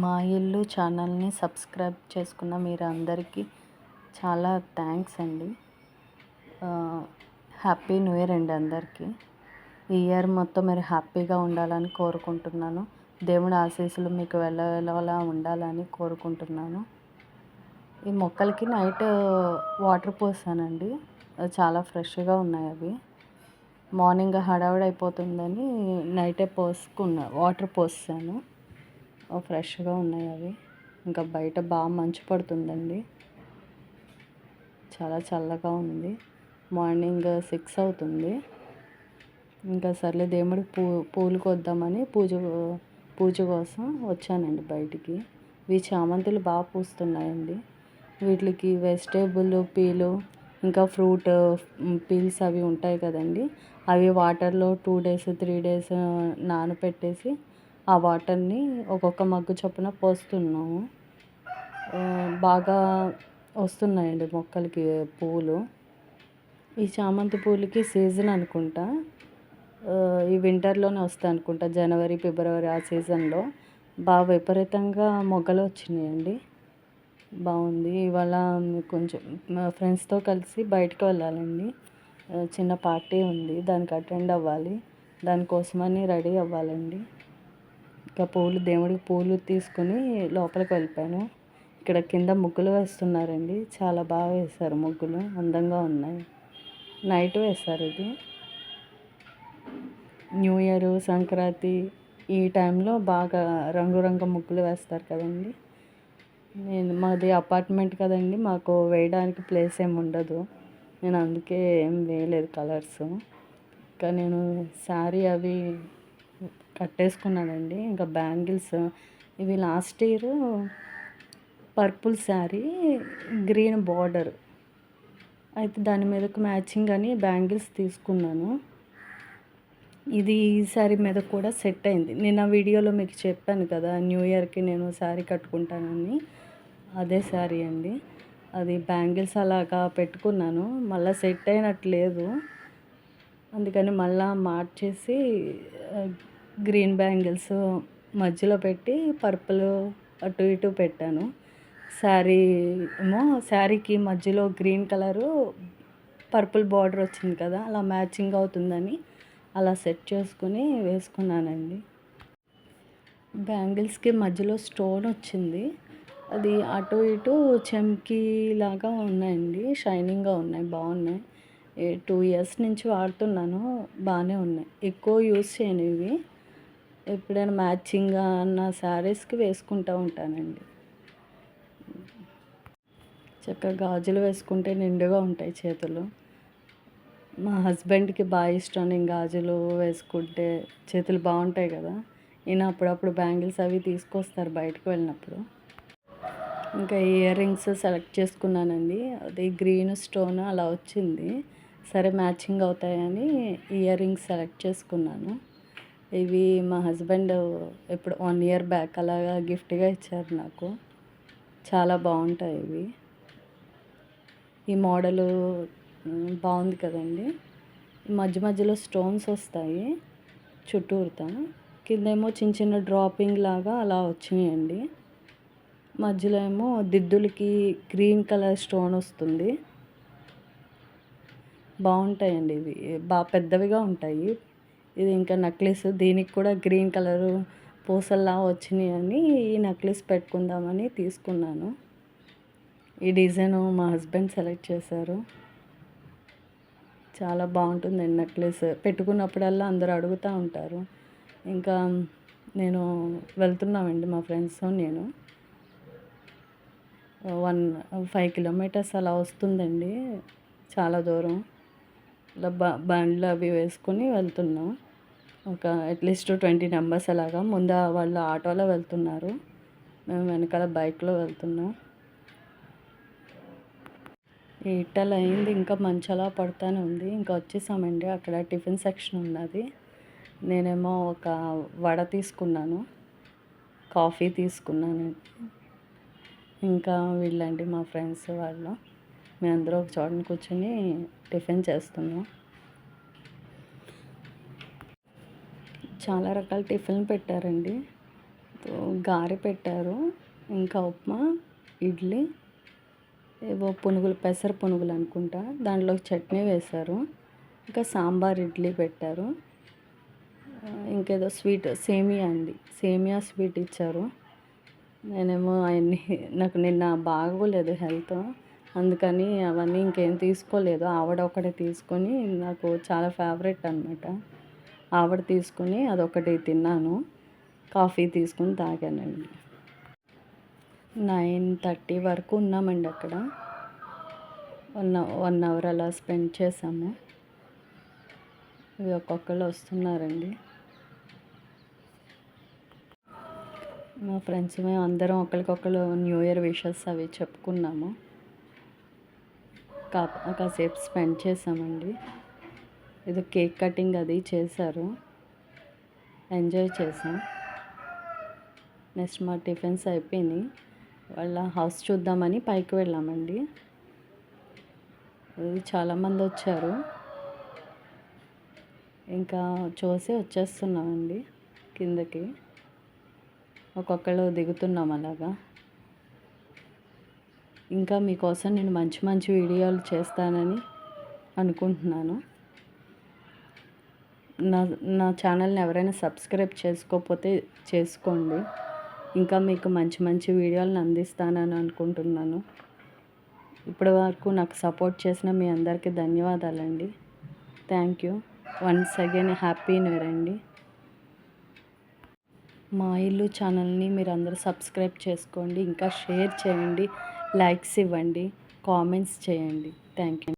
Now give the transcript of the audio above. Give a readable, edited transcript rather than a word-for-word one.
మా ఇల్లు ఛానల్ని సబ్స్క్రైబ్ చేసుకున్న మీరు అందరికీ చాలా థ్యాంక్స్ అండి. హ్యాపీ న్యూ ఇయర్ అండి అందరికీ. ఈ ఇయర్ మొత్తం మీరు హ్యాపీగా ఉండాలని కోరుకుంటున్నాను. దేవుడి ఆశీస్సులు మీకు వెళ్ళలా ఉండాలని కోరుకుంటున్నాను. ఈ మొక్కలకి నైట్ వాటర్ పోసానండి, చాలా ఫ్రెష్గా ఉన్నాయి అవి. మార్నింగ్ హడావిడి అయిపోతుందని నైటే వాటర్ పోసాను. ఫ్రెష్గా ఉన్నాయి అవి. ఇంకా బయట బాగా మంచు పడుతుందండి, చాలా చల్లగా ఉంది. మార్నింగ్ 6 అవుతుంది. ఇంకా సర్లే దేవుడికి పూలు కొద్దామని పూజ కోసం వచ్చానండి బయటికి. ఇవి చామంతులు బాగా పూస్తున్నాయండి. వీటికి వెజిటేబుల్ పీలు ఇంకా ఫ్రూట్ పీల్స్ అవి ఉంటాయి కదండి, అవి వాటర్లో 2 days 3 days నానబెట్టేసి ఆ వాటర్ని ఒక్కొక్క మగ్గు చొప్పున పోస్తున్నాము. బాగా వస్తున్నాయండి మొక్కలకి పూలు. ఈ చామంతి పూలకి సీజన్ అనుకుంటా, ఈ వింటర్లోనే వస్తాయి అనుకుంటా, జనవరి ఫిబ్రవరి ఆ సీజన్లో బాగా విపరీతంగా మొగ్గలు వచ్చినాయండి. బాగుంది. ఇవాళ కొంచెం ఫ్రెండ్స్తో కలిసి బయటకు వెళ్ళాలండి. చిన్న పార్టీ ఉంది, దానికి అటెండ్ అవ్వాలి. దానికోసమని రెడీ అవ్వాలండి. ఇంకా దేవుడికి పూలు తీసుకుని లోపలికి వెళ్ళిపోయాను. ఇక్కడ కింద ముగ్గులు వేస్తున్నారండి, చాలా బాగా వేశారు ముగ్గులు, అందంగా ఉన్నాయి. నైట్ వేశారు. ఇది న్యూ ఇయర్ సంక్రాంతి ఈ టైంలో బాగా రంగురంగు ముగ్గులు వేస్తారు కదండి. మాది అపార్ట్మెంట్ కదండి, మాకు వేయడానికి ప్లేస్ ఏమి ఉండదు. నేను అందుకే ఏం వేయలేదు కలర్స్. ఇంకా నేను శారీ అవి కట్టేసుకున్నానండి. ఇంకా బ్యాంగిల్స్ ఇవి last year purple sari green border అయితే దాని మీదకు మ్యాచింగ్ అని బ్యాంగిల్స్ తీసుకున్నాను. ఇది ఈ శారీ మీద కూడా సెట్ అయింది. నిన్న వీడియోలో మీకు చెప్పాను కదా, న్యూ ఇయర్కి నేను శారీ కట్టుకుంటానని. అదే శారీ అండి. అది బ్యాంగిల్స్ అలాగా పెట్టుకున్నాను, మళ్ళీ సెట్ అయినట్లేదు. అందుకని మళ్ళీ మార్చేసి గ్రీన్ బ్యాంగిల్స్ మధ్యలో పెట్టి పర్పుల్ అటు ఇటు పెట్టాను. శారీకి మధ్యలో గ్రీన్ కలరు పర్పుల్ బార్డర్ వచ్చింది కదా, అలా మ్యాచింగ్ అవుతుందని అలా సెట్ చేసుకుని వేసుకున్నానండి. బ్యాంగిల్స్కి మధ్యలో స్టోన్ వచ్చింది, అది అటు ఇటు చెమ్కీలాగా ఉన్నాయండి, షైనింగ్గా ఉన్నాయి, బాగున్నాయి. 2 years నుంచి వాడుతున్నాను, బాగానే ఉన్నాయి. ఎక్కువ యూస్ చేయను ఇవి, ఎప్పుడైనా మ్యాచింగ్గా అన్న శారీస్కి వేసుకుంటూ ఉంటానండి. చక్కగా గాజులు వేసుకుంటే నిండుగా ఉంటాయి చేతులు. మా హస్బెండ్కి బాగా ఇష్టం, నేను గాజులు వేసుకుంటే చేతులు బాగుంటాయి కదా. ఈయన అప్పుడప్పుడు బ్యాంగిల్స్ అవి తీసుకొస్తారు బయటకు వెళ్ళినప్పుడు. ఇంకా ఇయర్ రింగ్స్ సెలెక్ట్ చేసుకున్నానండి. అది గ్రీన్ స్టోన్ అలా వచ్చింది, సరే మ్యాచింగ్ అవుతాయని ఇయర్ రింగ్స్ సెలెక్ట్ చేసుకున్నాను. ఇవి మా హస్బెండ్ ఇప్పుడు 1 year బ్యాక్ అలాగా గిఫ్ట్గా ఇచ్చారు నాకు. చాలా బాగుంటాయి ఇవి. ఈ మోడలు బాగుంది కదండి. మధ్య మధ్యలో స్టోన్స్ వస్తాయి చుట్టూరుతా, కిందేమో చిన్న చిన్న డ్రాపింగ్ లాగా అలా వచ్చినాయండి. మధ్యలో ఏమో దిద్దులకి గ్రీన్ కలర్ స్టోన్ వస్తుంది. బాగుంటాయండి ఇవి, బాగా పెద్దవిగా ఉంటాయి. ఇది ఇంకా నెక్లెస్, దీనికి కూడా గ్రీన్ కలరు పూసల్లా వచ్చినాయి అని ఈ నెక్లెస్ పెట్టుకుందామని తీసుకున్నాను. ఈ డిజైన్ మా హస్బెండ్ సెలెక్ట్ చేశారు. చాలా బాగుంటుందండి నెక్లెస్. పెట్టుకున్నప్పుడల్లా అందరూ అడుగుతూ ఉంటారు. ఇంకా నేను వెళ్తున్నామండి, మా ఫ్రెండ్స్ నేను 5 kilometers అలా వస్తుందండి, చాలా దూరం. ఇలా బండ్లు అవి వేసుకుని వెళ్తున్నాం. ఒక అట్లీస్ట్ 20 members అలాగా. ముందు వాళ్ళు ఆటోలో వెళ్తున్నారు, మేము వెనకాల బైక్లో వెళ్తున్నాం. ఈ ఇట్టలు అయింది, ఇంకా మంచు అలా పడుతూనే ఉంది. ఇంకా వచ్చేసామండి. అక్కడ టిఫిన్ సెక్షన్ ఉన్నది. నేనేమో ఒక వడ తీసుకున్నాను, కాఫీ తీసుకున్నాను. ఇంకా వీళ్ళండి మా ఫ్రెండ్స్ వాళ్ళు, మేమందరూ ఒక చోటన కూర్చొని టిఫిన్ చేస్తున్నాం. చాలా రకాల టిఫిన్లు పెట్టారండి, గారె పెట్టారు, ఇంకా ఉప్మా, ఇడ్లీ, ఏవో పునుగులు, పెసర పునుగులు అనుకుంటా, దాంట్లోకి చట్నీ వేశారు. ఇంకా సాంబార్, ఇడ్లీ పెట్టారు. ఇంకేదో స్వీట్ సేమియా అండి, సేమియా స్వీట్ ఇచ్చారు. నేనేమో అవన్నీ నాకు నిన్న బాగోలేదు హెల్త్, అందుకని అవన్నీ ఇంకేం తీసుకోలేదు. ఆవిడ ఒకటే తీసుకొని, నాకు చాలా ఫేవరెట్ అనమాట. ఆవిడ తీసుకొని అదొకటి తిన్నాను, కాఫీ తీసుకొని తాగానండి. 9:30 వరకు ఉన్నామండి అక్కడ. 1 అవర్ అలా స్పెండ్ చేసాము. ఇవి ఒక్కొక్కరు వస్తున్నారండి. మా ఫ్రెండ్స్ మేము అందరం ఒకరికొకరు న్యూ ఇయర్ విషెస్ అవి చెప్పుకున్నాము. కాసేపు స్పెండ్ చేసామండి. ఏదో కేక్ కటింగ్ అది చేశారు, ఎంజాయ్ చేసాం. నెక్స్ట్ మా టిఫిన్స్ అయిపోయినాయి. వాళ్ళ హౌస్ చూద్దామని పైకి వెళ్ళామండి. చాలామంది వచ్చారు, ఇంకా చూసి వచ్చేస్తున్నామండి కిందకి. ఒక్కొక్కరు దిగుతున్నాం అలాగా. ఇంకా మీకోసం నేను మంచి మంచి వీడియోలు చేస్తానని అనుకుంటున్నాను. నా ఛానల్ని ఎవరైనా సబ్స్క్రైబ్ చేసుకోకపోతే చేసుకోండి. ఇంకా మీకు మంచి మంచి వీడియోలను అందిస్తానని అనుకుంటున్నాను. ఇప్పటి వరకు నాకు సపోర్ట్ చేసిన మీ అందరికీ ధన్యవాదాలండి. Thank you. Once again happy new year అండి. మా ఇల్లు ఛానల్ని మీరు అందరూ సబ్స్క్రైబ్ చేసుకోండి, ఇంకా షేర్ చేయండి, లైక్స్ ఇవ్వండి, కామెంట్స్ చేయండి. Thank you.